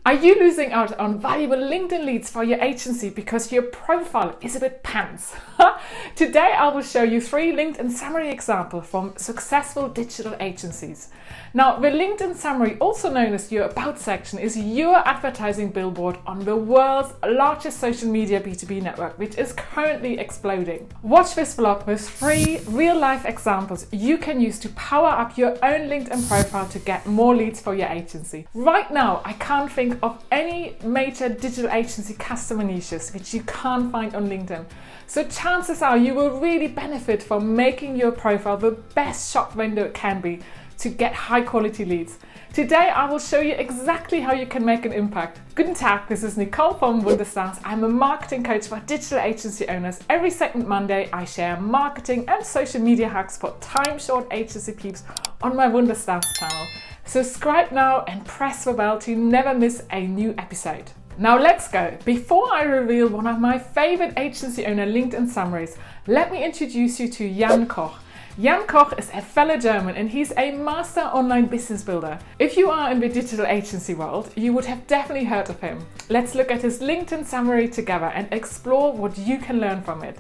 Are you losing out on valuable LinkedIn leads for your agency because your profile is a bit pants? Today I will show you 3 LinkedIn summary examples from successful digital agencies. Now, the LinkedIn summary, also known as your About section, is your advertising billboard on the world's largest social media B2B network, which is currently exploding. Watch this vlog with 3 real-life examples you can use to power up your own LinkedIn profile to get more leads for your agency. Right now, I can't think of any major digital agency customer niches which you can't find on LinkedIn. So chances are you will really benefit from making your profile the best shop window it can be to get high quality leads. Today I will show you exactly how you can make an impact. Guten Tag, this is Nicole from Wunderstars. I'm a marketing coach for digital agency owners. Every second Monday I share marketing and social media hacks for time-short agency peeps on my Wunderstars channel. Subscribe now and press the bell to never miss a new episode. Now let's go. Before I reveal one of my favorite agency owner LinkedIn summaries, let me introduce you to Jan Koch. Jan Koch is a fellow German and he's a master online business builder. If you are in the digital agency world, you would have definitely heard of him. Let's look at his LinkedIn summary together and explore what you can learn from it.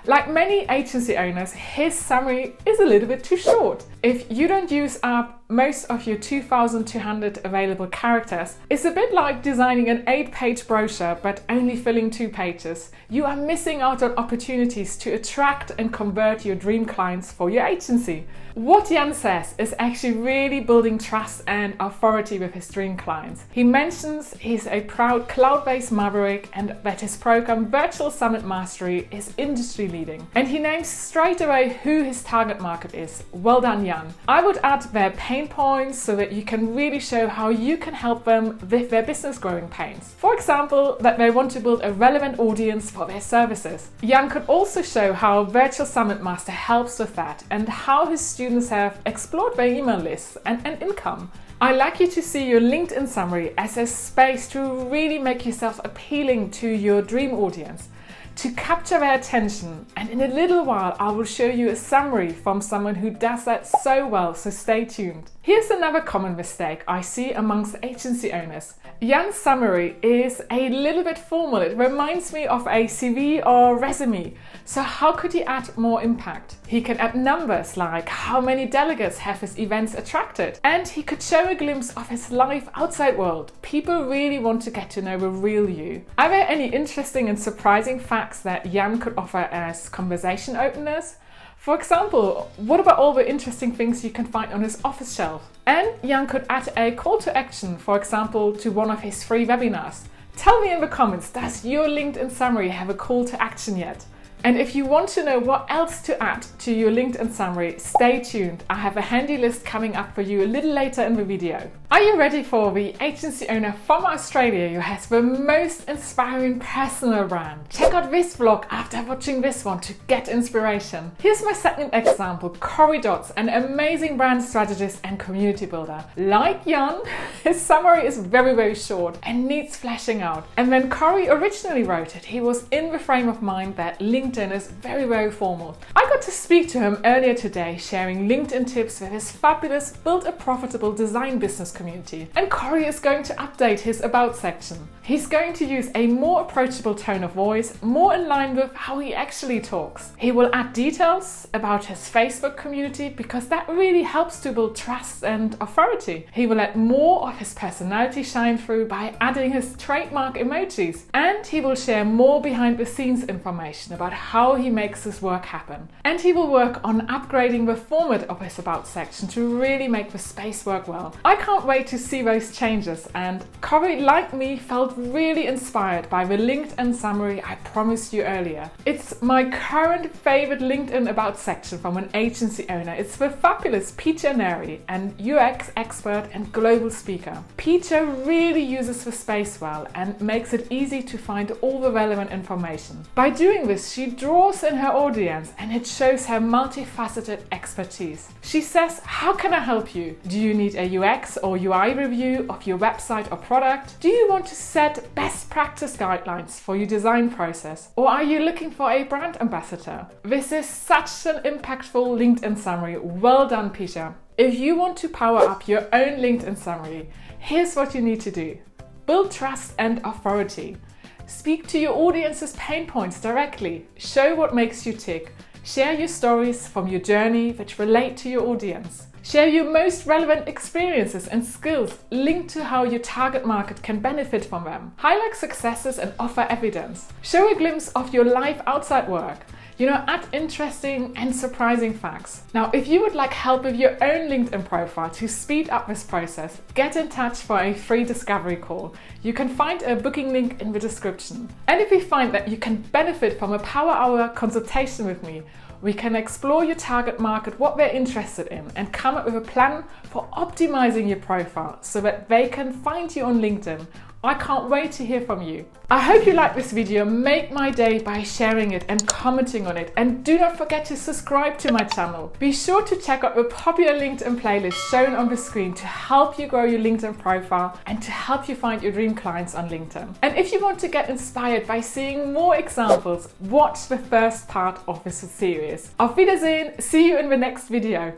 Like many agency owners, his summary is a little bit too short. If you don't use up most of your 2,200 available characters, it's a bit like designing an 8-page brochure but only filling 2 pages. You are missing out on opportunities to attract and convert your dream clients for your agency. What Jan says is actually really building trust and authority with his dream clients. He mentions he's a proud cloud-based maverick and that his program Virtual Summit Mastery is industry leading. And he names straight away who his target market is. Well done, Jan. I would add their pain points so that you can really show how you can help them with their business growing pains. For example, that they want to build a relevant audience for their services. Jan could also show how Virtual Summit Master helps with that and how his students have explored their email lists and income. I'd like you to see your LinkedIn summary as a space to really make yourself appealing to your dream audience, to capture their attention, and in a little while I will show you a summary from someone who does that so well, so stay tuned. Here's another common mistake I see amongst agency owners. Jan's summary is a little bit formal. It reminds me of a CV or resume. So how could he add more impact? He can add numbers like how many delegates have his events attracted, and he could show a glimpse of his life outside world. People really want to get to know the real you. Are there any interesting and surprising facts that Jan could offer as conversation openers? For example, what about all the interesting things you can find on his office shelf? And Jan could add a call to action, for example, to one of his free webinars. Tell me in the comments, does your LinkedIn summary have a call to action yet? And if you want to know what else to add to your LinkedIn summary, stay tuned. I have a handy list coming up for you a little later in the video. Are you ready for the agency owner from Australia who has the most inspiring personal brand? Check out this vlog after watching this one to get inspiration. Here's my second example, Dodds, an amazing brand strategist and community builder. Like Jan, his summary is very short and needs fleshing out. And when Corey originally wrote it, he was in the frame of mind that LinkedIn is very formal. I got to speak to him earlier today, sharing LinkedIn tips with his fabulous Build a Profitable Design business community. And Corey is going to update his About section. He's going to use a more approachable tone of voice, more in line with how he actually talks. He will add details about his Facebook community because that really helps to build trust and authority. He will let more of his personality shine through by adding his trademark emojis. And he will share more behind the scenes information about how he makes his work happen. And he will work on upgrading the format of his About section to really make the space work well. I can't wait to see those changes, and Corey, like me, felt really inspired by the LinkedIn summary I promised you earlier. It's my current favorite LinkedIn About section from an agency owner. It's the fabulous Piccia Neri, an UX expert and global speaker. Piccia really uses the space well and makes it easy to find all the relevant information. By doing this, she draws in her audience and it shows her multifaceted expertise. She says, how can I help you? Do you need a UX or UI review of your website or product? Do you want to set best practice guidelines for your design process? Or are you looking for a brand ambassador? This is such an impactful LinkedIn summary. Well done, Piccia. If you want to power up your own LinkedIn summary, here's what you need to do. Build trust and authority. Speak to your audience's pain points directly. Show what makes you tick. Share your stories from your journey which relate to your audience. Share your most relevant experiences and skills linked to how your target market can benefit from them. Highlight successes and offer evidence. Show a glimpse of your life outside work. Add interesting and surprising facts. Now, if you would like help with your own LinkedIn profile to speed up this process, get in touch for a free discovery call. You can find a booking link in the description. And if you find that you can benefit from a Power Hour consultation with me, we can explore your target market, what they're interested in, and come up with a plan for optimizing your profile so that they can find you on LinkedIn. I can't wait to hear from you. I hope you like this video. Make my day by sharing it and commenting on it. And do not forget to subscribe to my channel. Be sure to check out the popular LinkedIn playlist shown on the screen to help you grow your LinkedIn profile and to help you find your dream clients on LinkedIn. And if you want to get inspired by seeing more examples, watch the first part of this series. Auf Wiedersehen. See you in the next video.